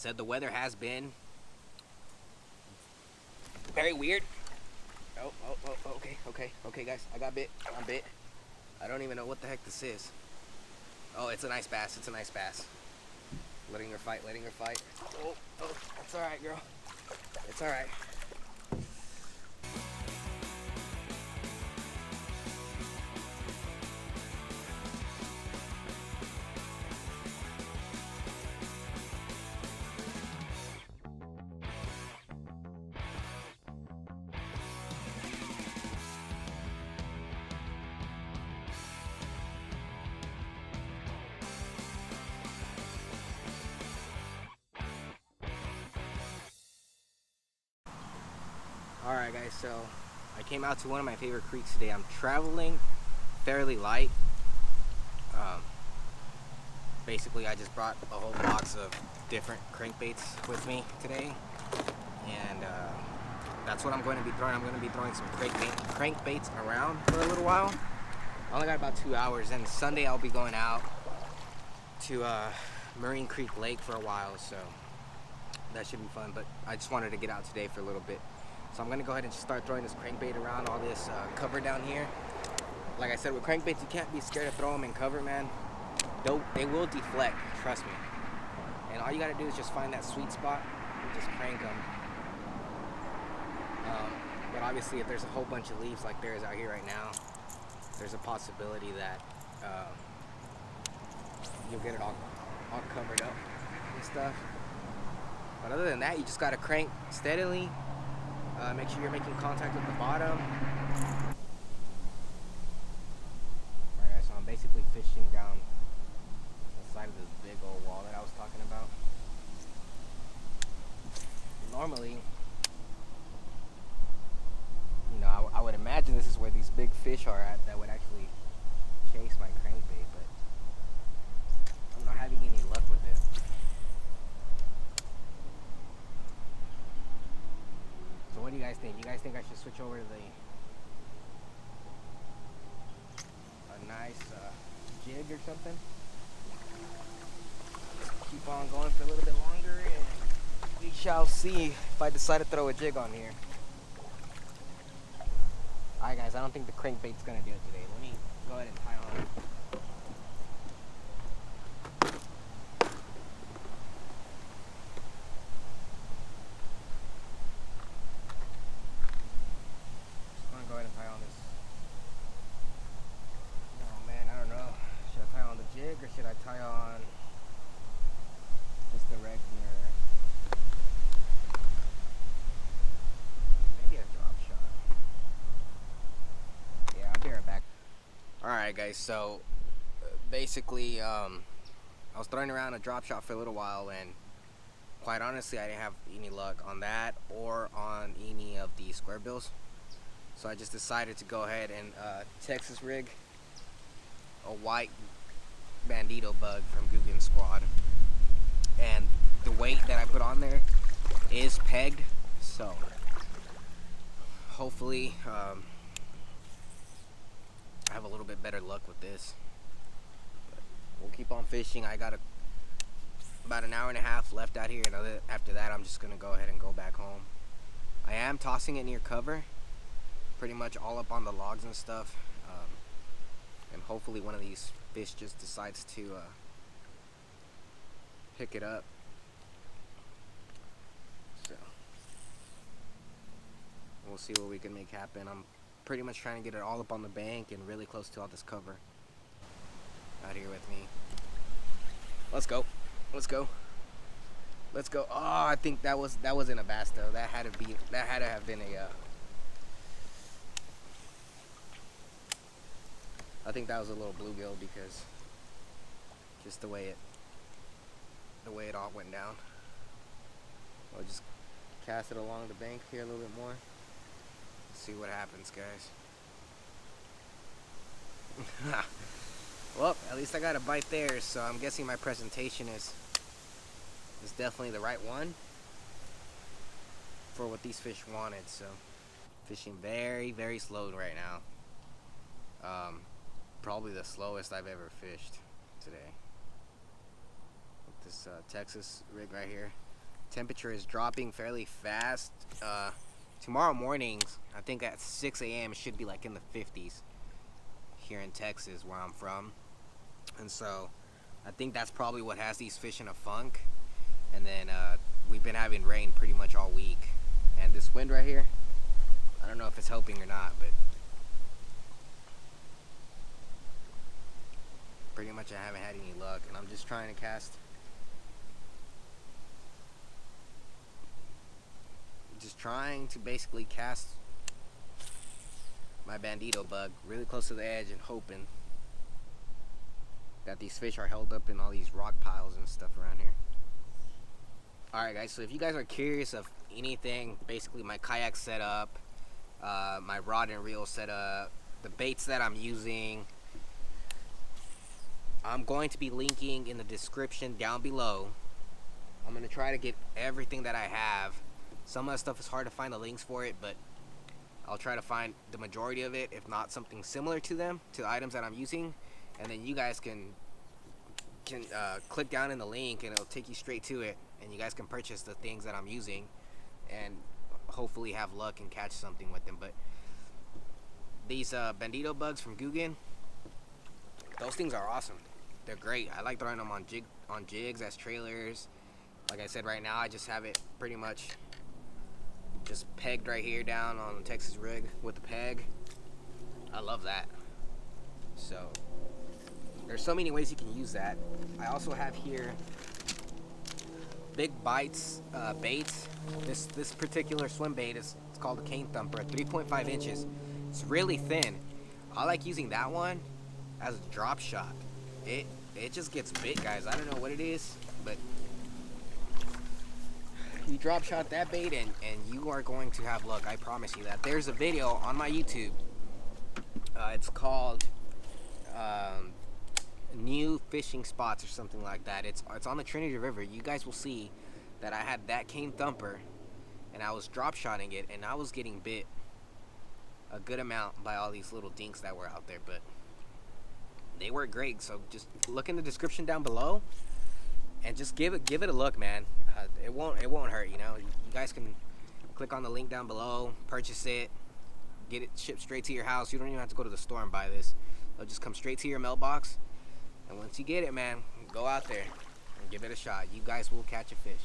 Said the weather has been very weird. Oh, okay, guys. I'm bit. I don't even know what the heck this is. Oh, it's a nice bass. It's a nice bass. Letting her fight. Oh, it's all right, girl. It's all right. Alright guys, so I came out to one of my favorite creeks today. I'm traveling fairly light. Basically I just brought a whole box of different crankbaits with me today, and that's what I'm going to be throwing. I'm going to be throwing some crankbaits around for a little while. I only got about 2 hours, and Sunday I'll be going out to Marine Creek Lake for a while, so that should be fun. But I just wanted to get out today for a little bit. So I'm going to go ahead and just start throwing this crankbait around all this cover down here. Like I said, with crankbaits, you can't be scared to throw them in cover, man. They will deflect, trust me. And all you got to do is just find that sweet spot and just crank them. But obviously, if there's a whole bunch of leaves like there is out here right now, there's a possibility that you'll get it all covered up and stuff. But other than that, you just got to crank steadily. Make sure you're making contact with the bottom. Alright guys, so I'm basically fishing down the side of this big old wall that I was talking about. Normally, you know, I would imagine this is where these big fish are at that would actually chase my crankbait, but I'm not having any luck with it. So what do you guys think? You guys think I should switch over to a nice jig or something? Keep on going for a little bit longer, and we shall see if I decide to throw a jig on here. Alright guys, I don't think the crankbait's gonna do it today. Let me go ahead and tie on. Go ahead and tie on this. Oh man, I don't know. Should I tie on the jig or should I tie on just the regular? Maybe a drop shot. Yeah, I'll be right back. Alright guys, so basically I was throwing around a drop shot for a little while, and quite honestly I didn't have any luck on that or on any of the square bills. So I just decided to go ahead and Texas rig a white bandito bug from Googan squad, and the weight that I put on there is pegged, so hopefully I have a little bit better luck with this. But we'll keep on fishing. I got about an hour and a half left out here, and after that I'm just gonna go ahead and go back home. I am tossing it near cover, pretty much all up on the logs and stuff, and hopefully one of these fish just decides to pick it up. So we'll see what we can make happen. I'm pretty much trying to get it all up on the bank and really close to all this cover out here with me. Let's go. Oh, I think that wasn't a bass though. That had to have been a I think that was a little bluegill, because just the way it all went down. I'll just cast it along the bank here a little bit more. See what happens, guys. Well, at least I got a bite there, so I'm guessing my presentation is definitely the right one for what these fish wanted. So fishing very, very slow right now. Probably the slowest I've ever fished today with this Texas rig right here. Temperature is dropping fairly fast. Tomorrow mornings, I think at 6 a.m. it should be like in the 50s here in Texas where I'm from. And so I think that's probably what has these fish in a funk. And then we've been having rain pretty much all week. And this wind right here, I don't know if it's helping or not, but pretty much I haven't had any luck. And I'm just trying to cast, basically cast my bandito bug really close to the edge and hoping that these fish are held up in all these rock piles and stuff around here. Alright guys, so if you guys are curious of anything, basically my kayak setup, my rod and reel setup, the baits that I'm using, I'm going to be linking in the description down below. I'm going to try to get everything that I have. Some of the stuff is hard to find the links for it, but I'll try to find the majority of it, if not something similar to them, to the items that I'm using. And then you guys can click down in the link and it'll take you straight to it. And you guys can purchase the things that I'm using and hopefully have luck and catch something with them. But these bandito bugs from Googan, those things are awesome. They're great. I like throwing them on jigs as trailers. Like I said, right now I just have it pretty much just pegged right here down on the Texas rig with the peg. I love that. So there's so many ways you can use that. I also have here Big Bites baits. This particular swim bait it's called a cane thumper, 3.5 inches. It's really thin. I like using that one as a drop shot. It just gets bit, guys. I don't know what it is, but you drop shot that bait and you are going to have luck. I promise you that. There's a video on my YouTube. It's called New Fishing Spots or something like that. It's on the Trinity River. You guys will see that I had that cane thumper and I was drop shotting it and I was getting bit a good amount by all these little dinks that were out there, but they work great. So just look in the description down below and just give it a look, man. It won't hurt, you know. You guys can click on the link down below, purchase it, get it shipped straight to your house. You don't even have to go to the store and buy this. It'll just come straight to your mailbox. And once you get it, man, go out there and give it a shot. You guys will catch a fish.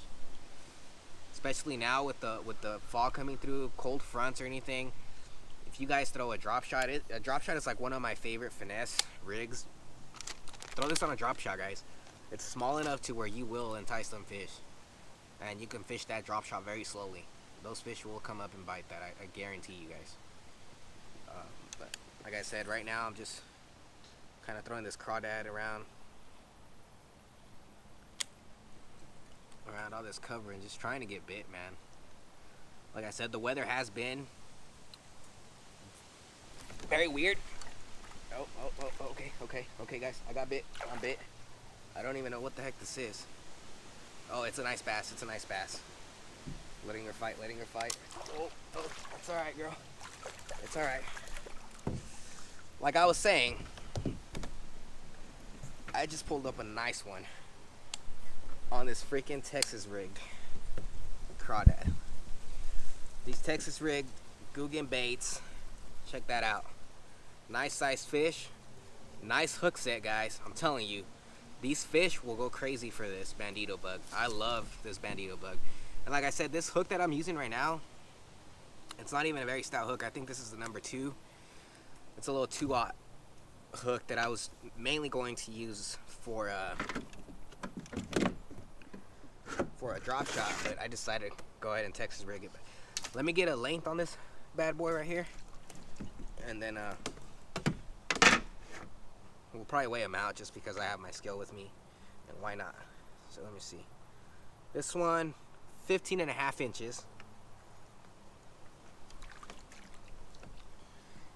Especially now with the fall coming through, cold fronts or anything. If you guys throw a drop shot, a drop shot is like one of my favorite finesse rigs. Throw this on a drop shot, guys. It's small enough to where you will entice some fish. And you can fish that drop shot very slowly. Those fish will come up and bite that. I guarantee you guys. But like I said, right now I'm just kind of throwing this crawdad around all this cover and just trying to get bit, man. Like I said, the weather has been very weird. Oh, okay, guys, I got bit. I'm bit. I don't even know what the heck this is. Oh, it's a nice bass. It's a nice bass. Letting her fight. Oh, it's all right, girl. It's all right. Like I was saying, I just pulled up a nice one on this freaking Texas rigged crawdad. These Texas rigged Googan baits. Check that out. Nice sized fish. Nice hook set, guys. I'm telling you. These fish will go crazy for this bandito bug. I love this bandito bug. And like I said, this hook that I'm using right now, it's not even a very stout hook. I think this is the number 2. It's a little 2/0 hook that I was mainly going to use for a drop shot, but I decided to go ahead and Texas rig it. But let me get a length on this bad boy right here, and then we'll probably weigh them out just because I have my scale with me, and why not? So let me see. This one, 15.5 inches.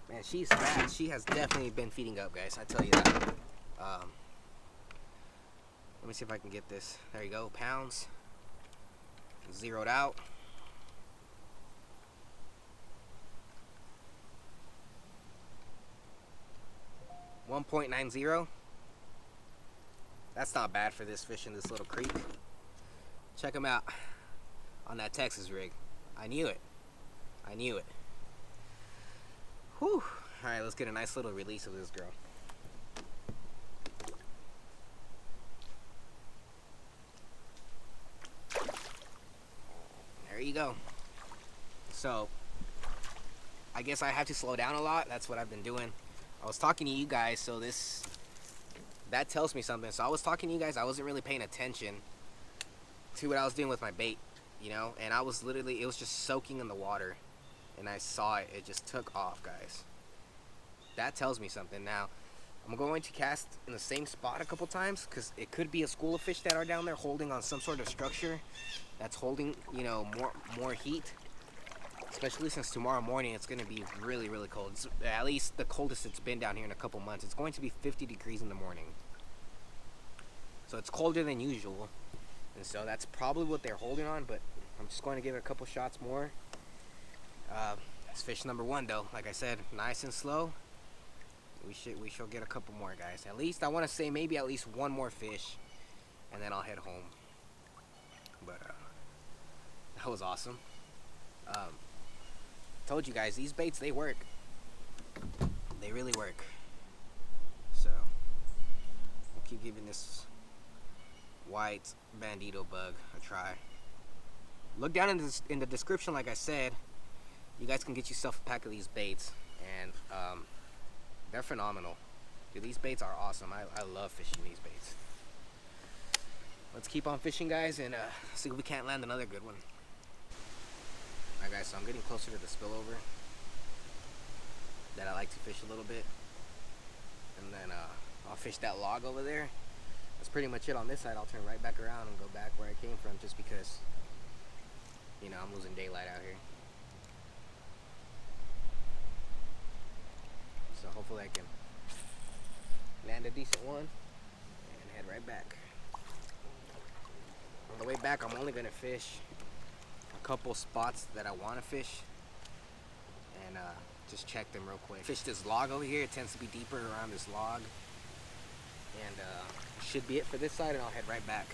Man, she's fat. She has definitely been feeding up, guys. I tell you that. Let me see if I can get this. There you go, pounds. Zeroed out. .90. That's not bad for this fish in this little creek. Check them out. on that Texas rig. I knew it. I knew it. Whew. Alright, let's get a nice little release of this girl. There you go. So, I guess I have to slow down a lot. That's what I've been doing. I was talking to you guys, so that tells me something. So I was talking to you guys, I wasn't really paying attention to what I was doing with my bait, you know, and I was literally, it was just soaking in the water, and I saw it. It just took off, guys. That tells me something. Now, I'm going to cast in the same spot a couple times, because it could be a school of fish that are down there holding on some sort of structure that's holding, you know, more heat. Especially since tomorrow morning it's going to be really, really cold. It's at least the coldest it's been down here in a couple months. It's going to be 50 degrees in the morning. So it's colder than usual. And so that's probably what they're holding on, but I'm just going to give it a couple shots more. That's fish number one though. Like I said, nice and slow. We shall get a couple more, guys. At least I want to say maybe at least one more fish, and then I'll head home. But that was awesome. Told you guys, these baits, they work. They really work. So we'll keep giving this white bandito bug a try. Look down in the description. Like I said, you guys can get yourself a pack of these baits, and they're phenomenal. Dude, these baits are awesome. I love fishing these baits. Let's keep on fishing, guys, and see if we can't land another good one. Alright guys, so I'm getting closer to the spillover that I like to fish a little bit, and then I'll fish that log over there. That's pretty much it on this side. I'll turn right back around and go back where I came from, just because, you know, I'm losing daylight out here. So hopefully I can land a decent one and head right back. On the way back, I'm only going to fish a couple spots that I want to fish, and just check them real quick. Fish this log over here. It tends to be deeper around this log, and should be it for this side, and I'll head right back.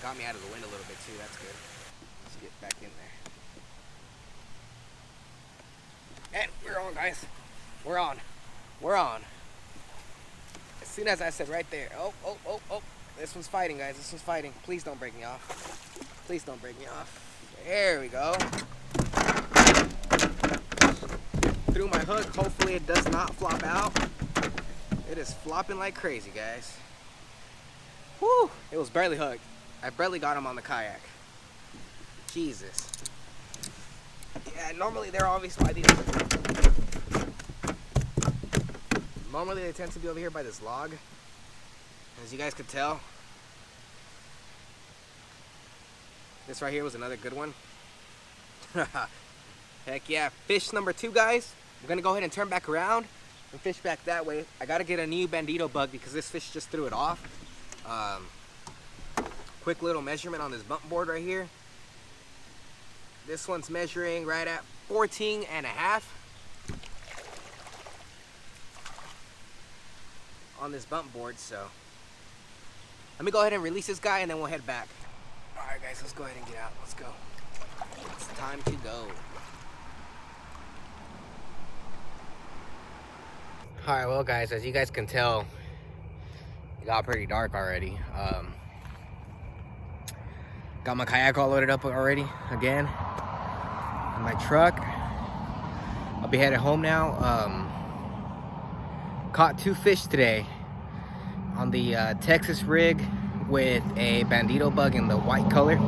Got me out of the wind a little bit too. That's good. Let's get back in there. And we're on, guys. We're on. We're on. As soon as I said right there. Oh. This one's fighting, guys. This one's fighting. Please don't break me off. Please don't break me off. There we go. Through my hook. Hopefully it does not flop out. It is flopping like crazy, guys. Whew. It was barely hooked. I barely got him on the kayak. Jesus. Yeah, normally they're obviously by these. Normally they tend to be over here by this log. As you guys could tell, this right here was another good one. Heck yeah. Fish number 2, guys. I'm gonna go ahead and turn back around and fish back that way. I gotta get a new bandito bug because this fish just threw it off. Quick little measurement on this bump board right here. This one's measuring right at 14.5 on this bump board. So let me go ahead and release this guy, and then we'll head back. All right, guys, let's go ahead and get out. Let's go. It's time to go. All right, well, guys, as you guys can tell, it got pretty dark already. Got my kayak all loaded up already again in my truck. I'll be headed home now. Caught 2 fish today on the Texas rig with a bandito bug in the white color.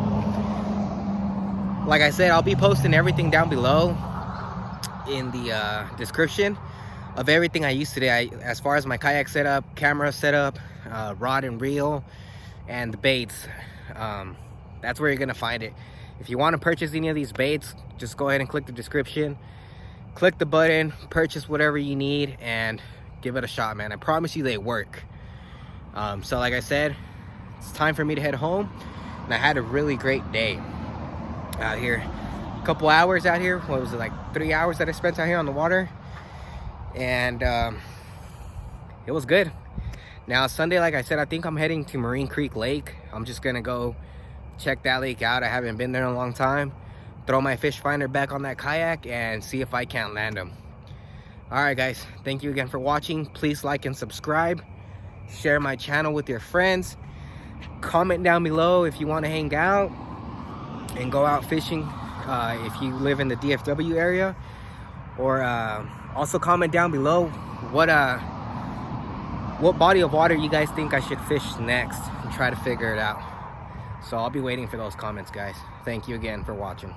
Like I said, I'll be posting everything down below in the description of everything I used today. As far as my kayak setup, camera setup, rod and reel, and the baits. That's where you're gonna find it. If you want to purchase any of these baits, just go ahead and click the description, click the button, purchase whatever you need, and give it a shot, man. I promise you they work. So like I said, it's time for me to head home, and I had a really great day out here. couple hours out here. What was it, like 3 hours that I spent out here on the water? And it was good. Now Sunday, like I said, I think I'm heading to Marine Creek Lake. I'm just gonna go check that lake out. I haven't been there in a long time. Throw my fish finder back on that kayak and see if I can't land them. All right, guys, thank you again for watching. Please like and subscribe. Share my channel with your friends. Comment down below if you want to hang out and go out fishing if you live in the DFW area. Or also comment down below what body of water you guys think I should fish next and try to figure it out. So I'll be waiting for those comments, guys. Thank you again for watching.